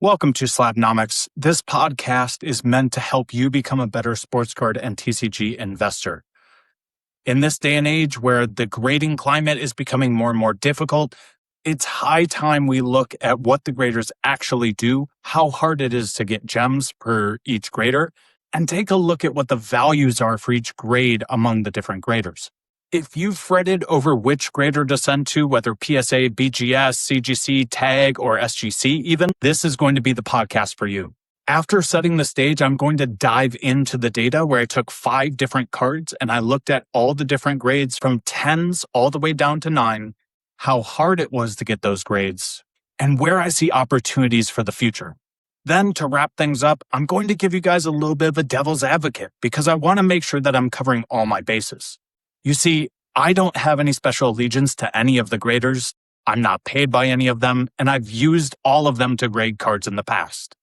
Welcome to Slabnomics. This podcast is meant to help you become a better sports card and TCG investor. In this day and age where the grading climate is becoming more and more difficult, it's high time we look at what the graders actually do, how hard it is to get gems per each grader, and take a look at what the values are for each grade among the different graders. If you've fretted over which grader to send to, whether PSA, BGS, CGC, TAG, or SGC even, this is going to be the podcast for you. After setting the stage, I'm going to dive into the data where I took 5 different cards and I looked at all the different grades from 10s all the way down to 9, how hard it was to get those grades, and where I see opportunities for the future. Then to wrap things up, I'm going to give you guys a little bit of a devil's advocate because I want to make sure that I'm covering all my bases. You see, I don't have any special allegiance to any of the graders. I'm not paid by any of them, and I've used all of them to grade cards in the past.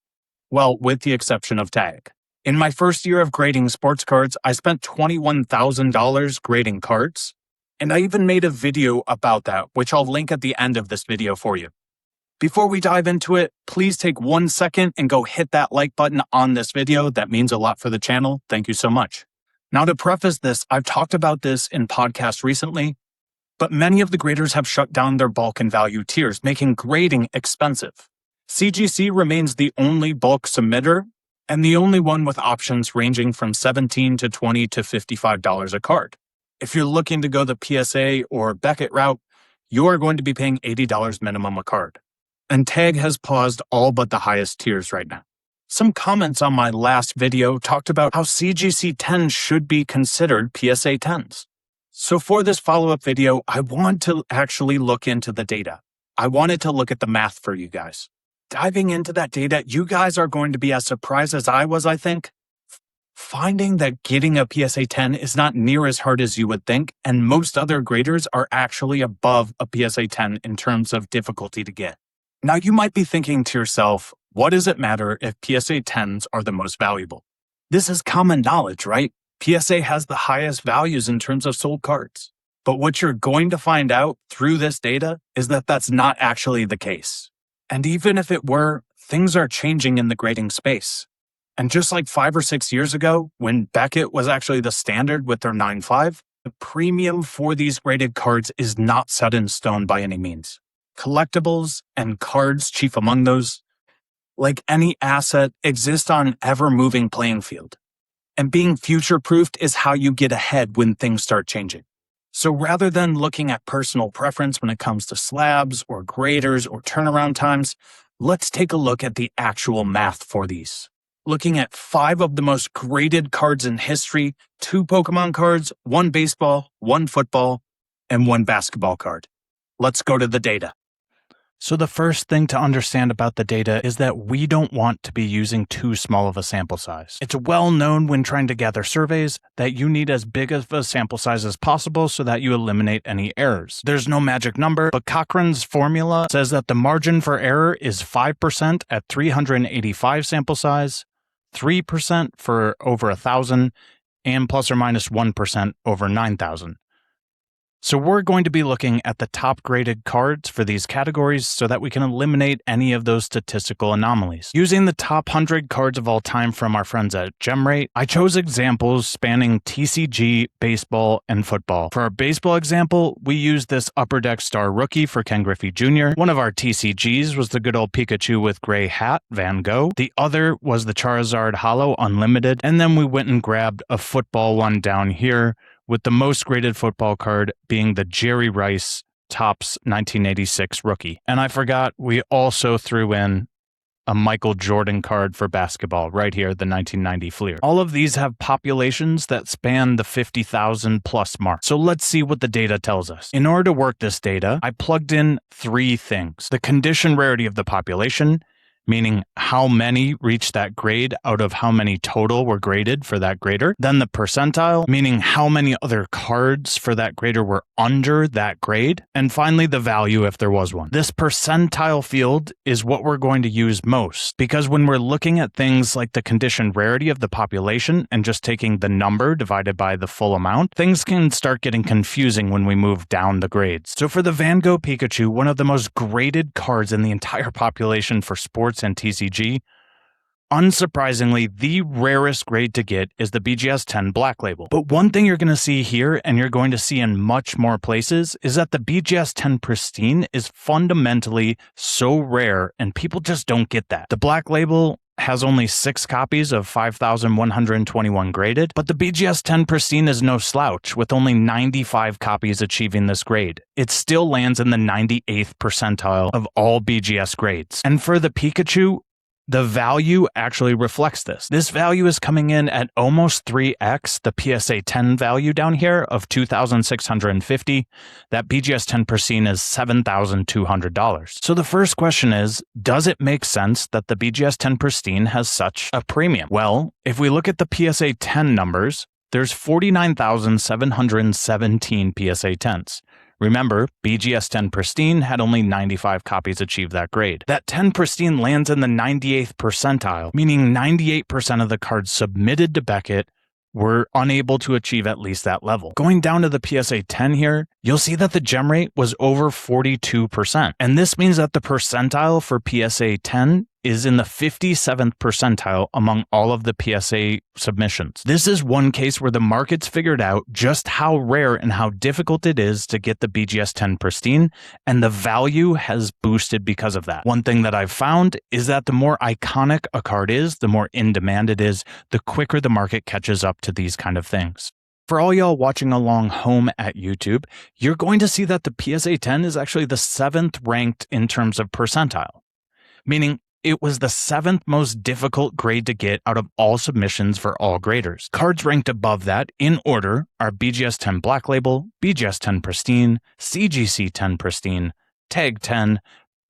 Well, with the exception of TAG. In my first year of grading sports cards, I spent $21,000 grading cards, and I even made a video about that, which I'll link at the end of this video for you. Before we dive into it, please take 1 second and go hit that like button on this video. That means a lot for the channel. Thank you so much. Now, to preface this, I've talked about this in podcasts recently, but many of the graders have shut down their bulk and value tiers, making grading expensive. CGC remains the only bulk submitter and the only one with options ranging from $17 to $20 to $55 a card. If you're looking to go the PSA or Beckett route, you are going to be paying $80 minimum a card. And TAG has paused all but the highest tiers right now. Some comments on my last video talked about how CGC 10s should be considered PSA 10s. So for this follow-up video, I want to actually look into the data. I wanted to look at the math for you guys. Diving into that data, you guys are going to be as surprised as I was, I think. Finding that getting a PSA 10 is not near as hard as you would think, and most other graders are actually above a PSA 10 in terms of difficulty to get. Now you might be thinking to yourself, what does it matter if PSA 10s are the most valuable? This is common knowledge, right? PSA has the highest values in terms of sold cards. But what you're going to find out through this data is that that's not actually the case. And even if it were, things are changing in the grading space. And just like 5 or 6 years ago, when Beckett was actually the standard with their 9.5, the premium for these graded cards is not set in stone by any means. Collectibles and cards, chief among those, like any asset, exist on an ever-moving playing field. And being future-proofed is how you get ahead when things start changing. So rather than looking at personal preference when it comes to slabs or graders or turnaround times, let's take a look at the actual math for these. Looking at 5 of the most graded cards in history, 2 Pokemon cards, 1 baseball, 1 football, and 1 basketball card. Let's go to the data. So the first thing to understand about the data is that we don't want to be using too small of a sample size. It's well known when trying to gather surveys that you need as big of a sample size as possible so that you eliminate any errors. There's no magic number, but Cochrane's formula says that the margin for error is 5% at 385 sample size, 3% for over 1,000, and plus or minus 1% over 9,000. So we're going to be looking at the top graded cards for these categories so that we can eliminate any of those statistical anomalies. Using the top 100 cards of all time from our friends at GemRate, I chose examples spanning TCG, baseball, and football. For our baseball example, we used this Upper Deck Star rookie for Ken Griffey Jr. One of our TCGs was the good old Pikachu with gray hat, Van Gogh. The other was the Charizard Holo Unlimited, and then we went and grabbed a football one down here, with the most graded football card being the Jerry Rice Topps 1986 rookie. And I forgot, we also threw in a Michael Jordan card for basketball right here, the 1990 Fleer. All of these have populations that span the 50,000 plus mark. So let's see what the data tells us. In order to work this data, I plugged in 3 things. The condition rarity of the population, meaning how many reached that grade out of how many total were graded for that grader. Then the percentile, meaning how many other cards for that grader were under that grade. And finally, the value if there was one. This percentile field is what we're going to use most because when we're looking at things like the condition rarity of the population and just taking the number divided by the full amount, things can start getting confusing when we move down the grades. So for the Van Gogh Pikachu, one of the most graded cards in the entire population for sports products and TCG, unsurprisingly, the rarest grade to get is the BGS 10 Black Label. But one thing you're going to see here, and you're going to see in much more places, is that the BGS 10 Pristine is fundamentally so rare, and people just don't get that. The Black Label has only 6 copies of 5,121 graded, but the BGS 10 Pristine is no slouch, with only 95 copies achieving this grade. It still lands in the 98th percentile of all BGS grades. And for the Pikachu, the value actually reflects this. This value is coming in at almost 3x the PSA 10 value down here of $2,650. That BGS 10 Pristine is $7,200. So the first question is, does it make sense that the BGS 10 Pristine has such a premium? Well, if we look at the PSA 10 numbers, there's 49,717 PSA 10s. Remember, BGS 10 Pristine had only 95 copies achieve that grade. That 10 Pristine lands in the 98th percentile, meaning 98% of the cards submitted to Beckett were unable to achieve at least that level. Going down to the PSA 10 here, you'll see that the GemRate was over 42%. And this means that the percentile for PSA 10 is in the 57th percentile among all of the PSA submissions. This is one case where the market's figured out just how rare and how difficult it is to get the BGS 10 Pristine, and the value has boosted because of that. One thing that I've found is that the more iconic a card is, the more in demand it is, the quicker the market catches up to these kind of things. For all y'all watching along home at YouTube, you're going to see that the PSA 10 is actually the 7th ranked in terms of percentile, meaning it was the 7th most difficult grade to get out of all submissions for all graders. Cards ranked above that, in order, are BGS 10 Black Label, BGS 10 Pristine, CGC 10 Pristine, Tag 10,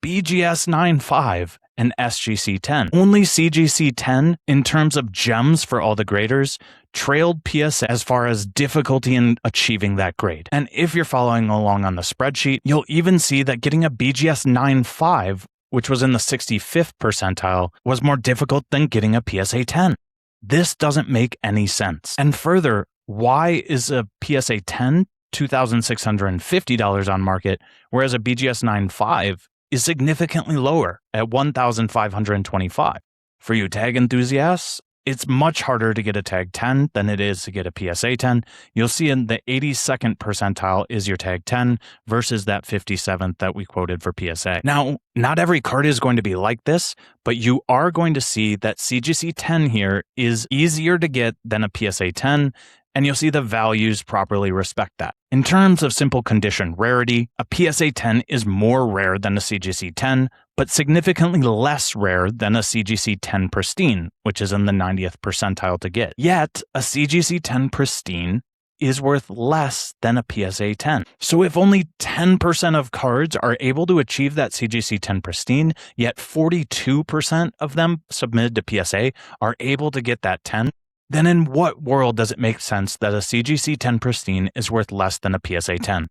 BGS 9.5, and SGC 10. Only CGC 10, in terms of gems for all the graders, trailed PSA as far as difficulty in achieving that grade. And if you're following along on the spreadsheet, you'll even see that getting a BGS 9.5, which was in the 65th percentile, was more difficult than getting a PSA 10. This doesn't make any sense. And further, why is a PSA 10 $2,650 on market, whereas a BGS 9.5 is significantly lower at $1,525? For you tag enthusiasts, it's much harder to get a tag 10 than it is to get a PSA 10. You'll see in the 82nd percentile is your tag 10 versus that 57th that we quoted for PSA. Now, not every card is going to be like this, but you are going to see that CGC 10 here is easier to get than a PSA 10, and you'll see the values properly respect that. In terms of simple condition rarity, a PSA 10 is more rare than a CGC 10, but significantly less rare than a CGC 10 Pristine, which is in the 90th percentile to get. Yet, a CGC 10 Pristine is worth less than a PSA 10. So if only 10% of cards are able to achieve that CGC 10 Pristine, yet 42% of them submitted to PSA are able to get that 10, then in what world does it make sense that a CGC 10 Pristine is worth less than a PSA 10?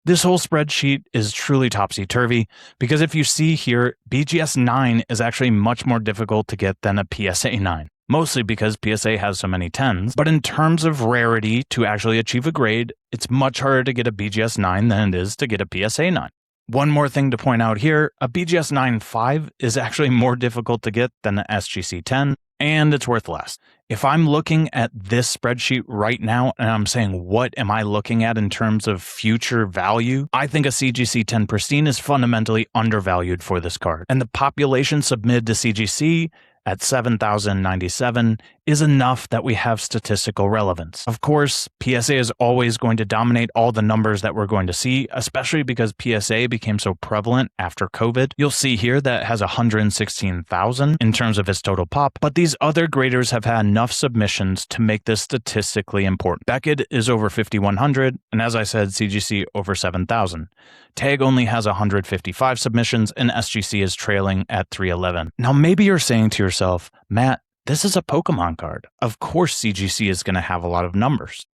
This whole spreadsheet is truly topsy-turvy, because if you see here, BGS 9 is actually much more difficult to get than a PSA 9, mostly because PSA has so many 10s, but in terms of rarity to actually achieve a grade, it's much harder to get a BGS 9 than it is to get a PSA 9. One more thing to point out here, a BGS 9.5 is actually more difficult to get than an SGC 10, and it's worth less. If I'm looking at this spreadsheet right now and I'm saying, what am I looking at in terms of future value? I think a CGC 10 Pristine is fundamentally undervalued for this card. And the population submitted to CGC at 7,097 is enough that we have statistical relevance. Of course, PSA is always going to dominate all the numbers that we're going to see, especially because PSA became so prevalent after COVID. You'll see here that it has 116,000 in terms of its total pop, but these other graders have had enough submissions to make this statistically important. Beckett is over 5,100, and as I said, CGC over 7,000. Tag only has 155 submissions, and SGC is trailing at 311. Now, maybe you're saying to yourself, Matt, this is a Pokemon card. Of course CGC is going to have a lot of numbers.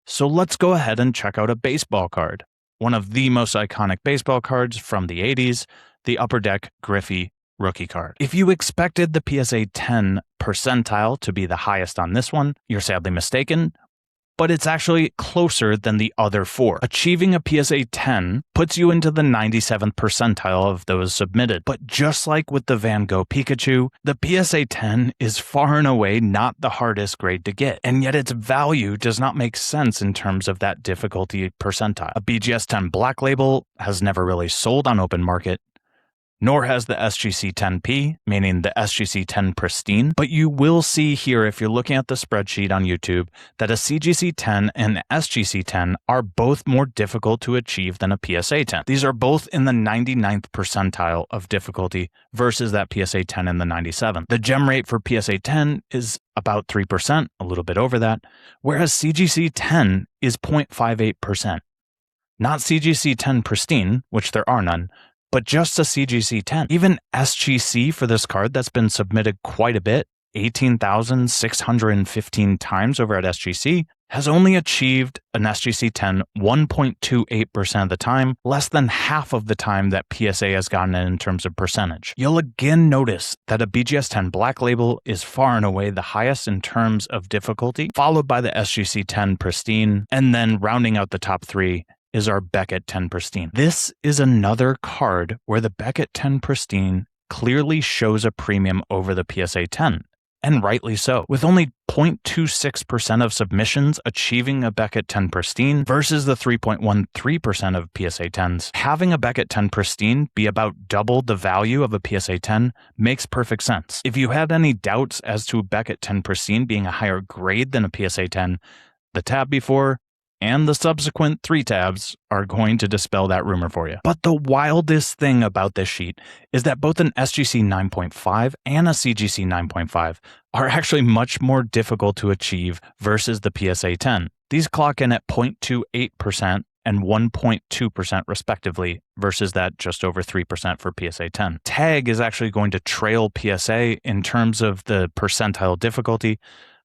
So let's go ahead and check out a baseball card. One of the most iconic baseball cards from the 80s, the Upper Deck Griffey rookie card. If you expected the PSA 10 percentile to be the highest on this one, you're sadly mistaken. but it's actually closer than the other 4. Achieving a PSA 10 puts you into the 97th percentile of those submitted. But just like with the Van Gogh Pikachu, the PSA 10 is far and away not the hardest grade to get, and yet its value does not make sense in terms of that difficulty percentile. A BGS 10 Black Label has never really sold on open market, nor has the SGC 10P, meaning the SGC 10 Pristine, but you will see here if you're looking at the spreadsheet on YouTube that a CGC 10 and SGC 10 are both more difficult to achieve than a PSA 10. These are both in the 99th percentile of difficulty versus that PSA 10 in the 97th. The GemRate for PSA 10 is about 3%, a little bit over that, whereas CGC 10 is 0.58%. Not CGC 10 Pristine, which there are none, but just a CGC 10. Even SGC for this card that's been submitted quite a bit, 18,615 times over at SGC, has only achieved an SGC 10 1.28% of the time, less than half of the time that PSA has gotten it in terms of percentage. You'll again notice that a BGS 10 Black Label is far and away the highest in terms of difficulty, followed by the SGC 10 Pristine, and then rounding out the top 3 is our Beckett 10 Pristine. This is another card where the Beckett 10 Pristine clearly shows a premium over the PSA 10, and rightly so, with only 0.26% of submissions achieving a Beckett 10 Pristine versus the 3.13% of PSA 10s. Having a Beckett 10 Pristine be about double the value of a PSA 10 makes perfect sense. If you had any doubts as to Beckett 10 Pristine being a higher grade than a PSA 10, the tab before and the subsequent 3 tabs are going to dispel that rumor for you. But the wildest thing about this sheet is that both an SGC 9.5 and a CGC 9.5 are actually much more difficult to achieve versus the PSA 10. These clock in at 0.28% and 1.2% respectively versus that just over 3% for PSA 10. Tag is actually going to trail PSA in terms of the percentile difficulty,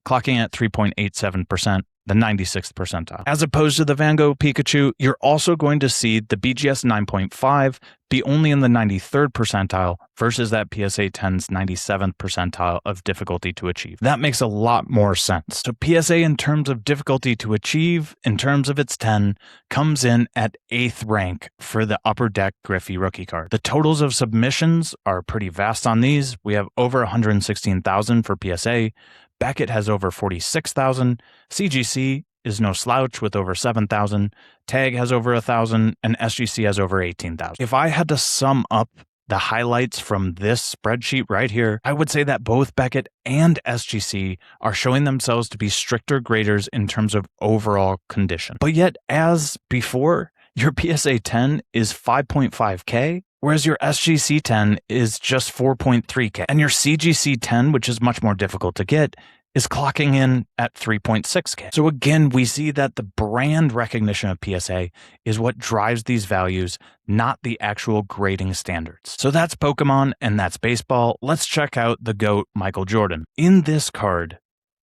clocking at 3.87%. The 96th percentile. As opposed to the Van Gogh Pikachu, you're also going to see the BGS 9.5 be only in the 93rd percentile versus that PSA 10's 97th percentile of difficulty to achieve. That makes a lot more sense. So PSA in terms of difficulty to achieve, in terms of its 10, comes in at 8th rank for the Upper Deck Griffey rookie card. The totals of submissions are pretty vast on these. We have over 116,000 for PSA. Beckett has over 46,000, CGC is no slouch with over 7,000, Tag has over 1,000, and SGC has over 18,000. If I had to sum up the highlights from this spreadsheet right here, I would say that both Beckett and SGC are showing themselves to be stricter graders in terms of overall condition. But yet, as before, your PSA 10 is 5.5K, whereas your SGC 10 is just 4.3K. And your CGC 10, which is much more difficult to get, is clocking in at 3.6K. So again, we see that the brand recognition of PSA is what drives these values, not the actual grading standards. So that's Pokemon and that's baseball. Let's check out the GOAT, Michael Jordan. In this card,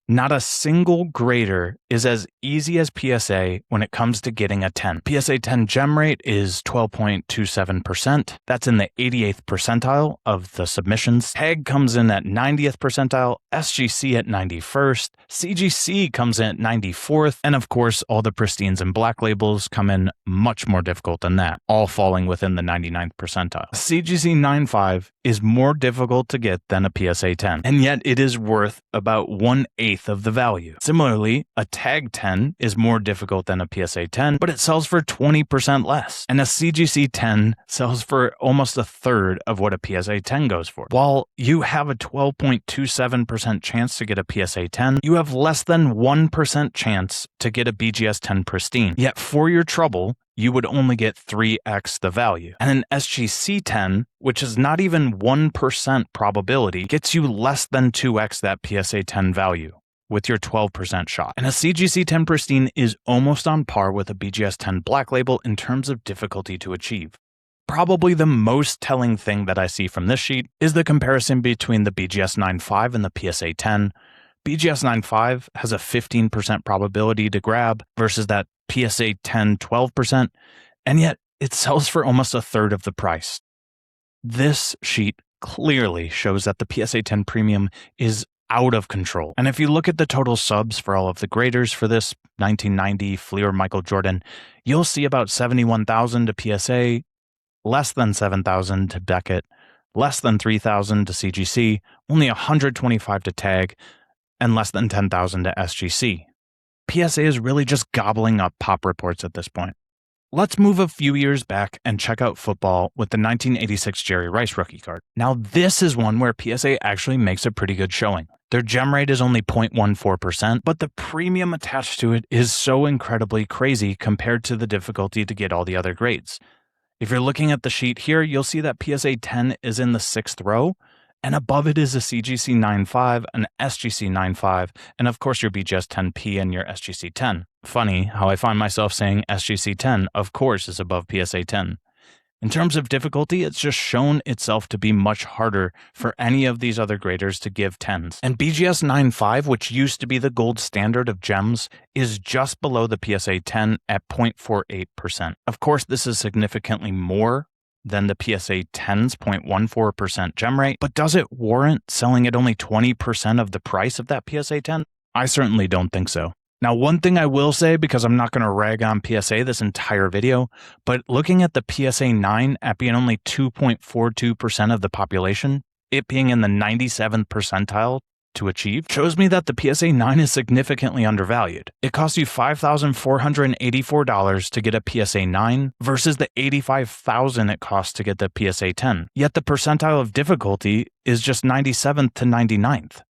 not a single grader is as easy as PSA when it comes to getting a 10. PSA 10 GemRate is 12.27%. That's in the 88th percentile of the submissions. Tag comes in at 90th percentile, SGC at 91st, CGC comes in at 94th, and of course, all the Pristines and Black Labels come in much more difficult than that, all falling within the 99th percentile. CGC 9.5 is more difficult to get than a PSA 10, and yet it is worth about 1/8 of the value. Similarly, a Tag 10 is more difficult than a PSA 10, but it sells for 20% less. And a CGC 10 sells for almost 1/3 of what a PSA 10 goes for. While you have a 12.27% chance to get a PSA 10, you have less than 1% chance to get a BGS 10 Pristine. Yet for your trouble, you would only get 3x the value. And an SGC 10, which is not even 1% probability, gets you less than 2x that PSA 10 value with your 12% shot. And a CGC 10 Pristine is almost on par with a BGS 10 Black Label in terms of difficulty to achieve. Probably the most telling thing that I see from this sheet is the comparison between the BGS 9.5 and the PSA 10. BGS 9.5 has a 15% probability to grab versus that PSA 10 12%, and yet it sells for almost 1/3 of the price. This sheet clearly shows that the PSA 10 premium is out of control. And if you look at the total subs for all of the graders for this 1990 Fleer Michael Jordan, you'll see about 71,000 to PSA, less than 7,000 to Beckett, less than 3,000 to CGC, only 125 to Tag, and less than 10,000 to SGC. PSA is really just gobbling up pop reports at this point. Let's move a few years back and check out football with the 1986 Jerry Rice rookie card. Now this is one where PSA actually makes a pretty good showing. Their GemRate is only 0.14%, but the premium attached to it is so incredibly crazy compared to the difficulty to get all the other grades. If you're looking at the sheet here, you'll see that PSA 10 is in the 6th row, and above it is a CGC 9.5, an SGC 9.5, and of course your BGS 10P and your SGC 10. Funny how I find myself saying SGC 10, of course, is above PSA 10. In terms of difficulty, it's just shown itself to be much harder for any of these other graders to give 10s. And BGS 9.5, which used to be the gold standard of gems, is just below the PSA 10 at 0.48%. Of course, this is significantly more than the PSA 10's 0.14% GemRate, but does it warrant selling at only 20% of the price of that PSA 10? I certainly don't think so. Now, one thing I will say, because I'm not going to rag on PSA this entire video, but looking at the PSA 9 at being only 2.42% of the population, it being in the 97th percentile to achieve, shows me that the PSA 9 is significantly undervalued. It costs you $5,484 to get a PSA 9 versus the $85,000 it costs to get the PSA 10. Yet the percentile of difficulty is just 97th to 99th.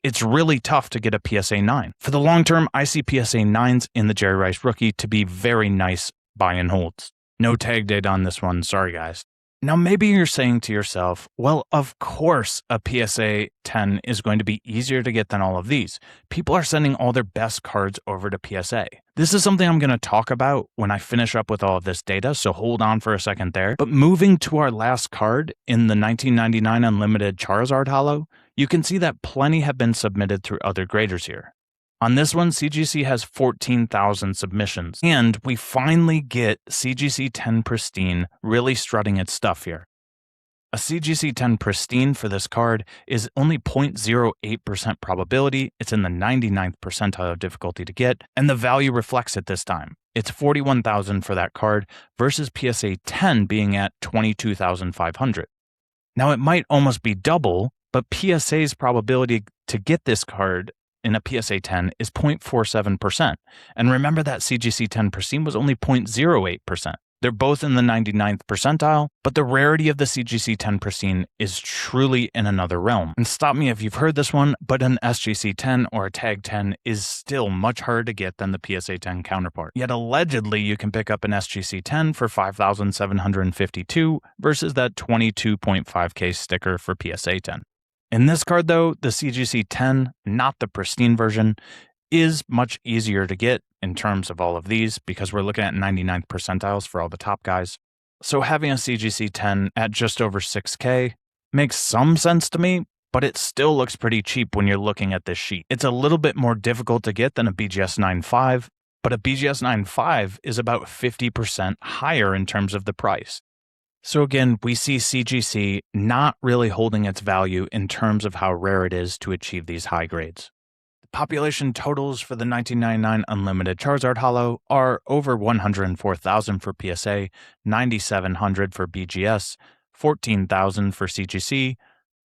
It's really tough to get a PSA 9. For the long term, I see PSA 9s in the Jerry Rice rookie to be very nice buy and holds. No tag date on this one, sorry guys. Now maybe you're saying to yourself, well, of course a PSA 10 is going to be easier to get than all of these. People are sending all their best cards over to PSA. This is something I'm going to talk about when I finish up with all of this data, so hold on for a second there. But moving to our last card in the 1999 Unlimited Charizard Holo, you can see that plenty have been submitted through other graders here. On this one, CGC has 14,000 submissions, and we finally get CGC 10 Pristine really strutting its stuff here. A CGC 10 Pristine for this card is only 0.08% probability, it's in the 99th percentile of difficulty to get, and the value reflects it this time. It's 41,000 for that card versus PSA 10 being at 22,500. Now it might almost be double, but PSA's probability to get this card in a PSA 10 is 0.47%. And remember that CGC 10 Pristine was only 0.08%. They're both in the 99th percentile, but the rarity of the CGC 10 Pristine is truly in another realm. And stop me if you've heard this one, but an SGC 10 or a Tag 10 is still much harder to get than the PSA 10 counterpart. Yet allegedly you can pick up an SGC 10 for $5,752 versus that 22.5K sticker for PSA 10. In this card though, the CGC 10, not the Pristine version, is much easier to get in terms of all of these because we're looking at 99th percentiles for all the top guys. So having a CGC 10 at just over 6K makes some sense to me, but it still looks pretty cheap when you're looking at this sheet. It's a little bit more difficult to get than a BGS 9.5, but a BGS 9.5 is about 50% higher in terms of the price. So again, we see CGC not really holding its value in terms of how rare it is to achieve these high grades. The population totals for the 1999 Unlimited Charizard Holo are over 104,000 for PSA, 9,700 for BGS, 14,000 for CGC,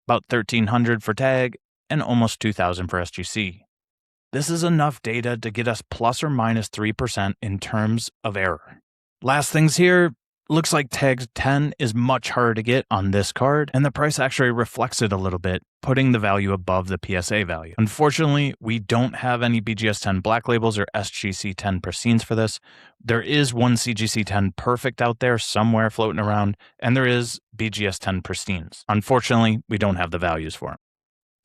about 1,300 for Tag, and almost 2,000 for SGC. This is enough data to get us plus or minus 3% in terms of error. Last things here. Looks like Tag 10 is much harder to get on this card, and the price actually reflects it a little bit, putting the value above the PSA value. Unfortunately, we don't have any BGS 10 Black Labels or SGC 10 Pristines for this. There is one CGC 10 Perfect out there somewhere floating around, and there is BGS 10 Pristines. Unfortunately, we don't have the values for them.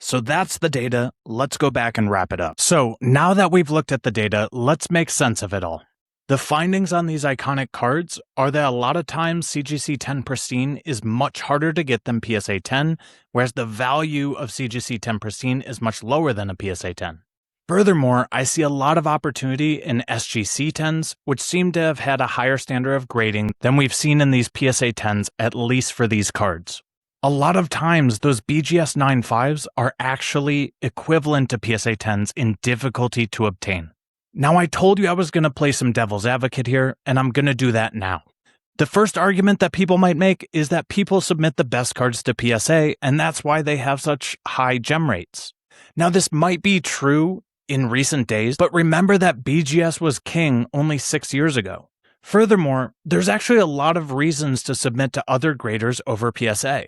So that's the data. Let's go back and wrap it up. So now that we've looked at the data, let's make sense of it all. The findings on these iconic cards are that a lot of times CGC 10 Pristine is much harder to get than PSA 10, whereas the value of CGC 10 Pristine is much lower than a PSA 10. Furthermore, I see a lot of opportunity in SGC 10s, which seem to have had a higher standard of grading than we've seen in these PSA 10s, at least for these cards. A lot of times, those BGS 9.5s are actually equivalent to PSA 10s in difficulty to obtain. Now, I told you I was going to play some devil's advocate here, and I'm going to do that now. The first argument that people might make is that people submit the best cards to PSA, and that's why they have such high gem rates. Now, this might be true in recent days, but remember that BGS was king only 6 years ago. Furthermore, there's actually a lot of reasons to submit to other graders over PSA.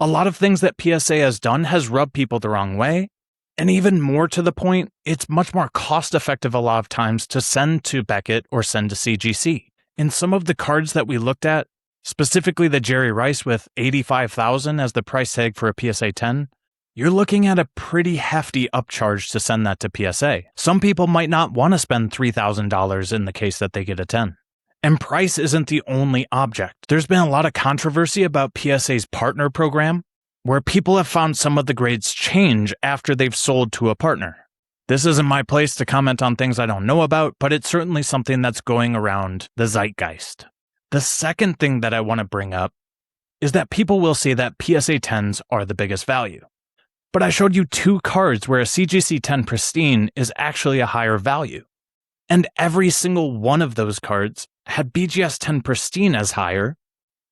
A lot of things that PSA has done has rubbed people the wrong way, and even more to the point, it's much more cost-effective a lot of times to send to Beckett or send to CGC. In some of the cards that we looked at, specifically the Jerry Rice with $85,000 as the price tag for a PSA 10, you're looking at a pretty hefty upcharge to send that to PSA. Some people might not want to spend $3,000 in the case that they get a 10. And price isn't the only object. There's been a lot of controversy about PSA's partner program, where people have found some of the grades change after they've sold to a partner. This isn't my place to comment on things I don't know about, but it's certainly something that's going around the zeitgeist. The second thing that I want to bring up is that people will say that PSA 10s are the biggest value. But I showed you 2 cards where a CGC 10 Pristine is actually a higher value. And every single one of those cards had BGS 10 Pristine as higher,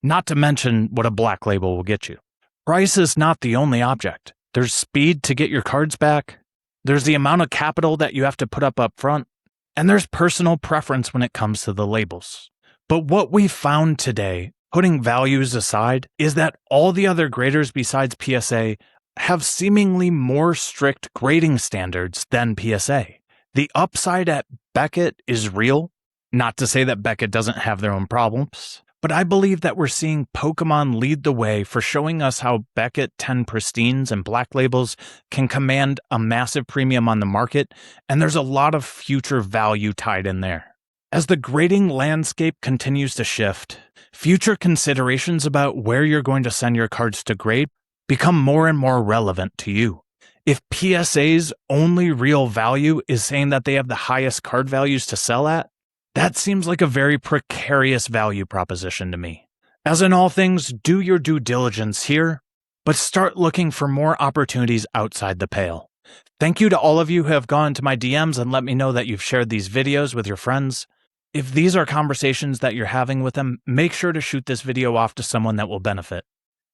not to mention what a Black Label will get you. Price is not the only object. There's speed to get your cards back, there's the amount of capital that you have to put up front, and there's personal preference when it comes to the labels. But what we found today, putting values aside, is that all the other graders besides PSA have seemingly more strict grading standards than PSA. The upside at Beckett is real. Not to say that Beckett doesn't have their own problems, but I believe that we're seeing Pokemon lead the way for showing us how Beckett 10 Pristines and Black Labels can command a massive premium on the market, and there's a lot of future value tied in there. As the grading landscape continues to shift, future considerations about where you're going to send your cards to grade become more and more relevant to you. If PSA's only real value is saying that they have the highest card values to sell at, that seems like a very precarious value proposition to me. As in all things, do your due diligence here, but start looking for more opportunities outside the pale. Thank you to all of you who have gone to my DMs and let me know that you've shared these videos with your friends. If these are conversations that you're having with them, make sure to shoot this video off to someone that will benefit.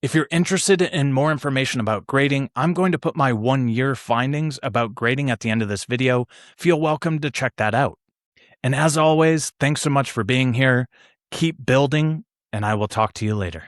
If you're interested in more information about grading, I'm going to put my 1-year findings about grading at the end of this video. Feel welcome to check that out. And as always, thanks so much for being here. Keep building, and I will talk to you later.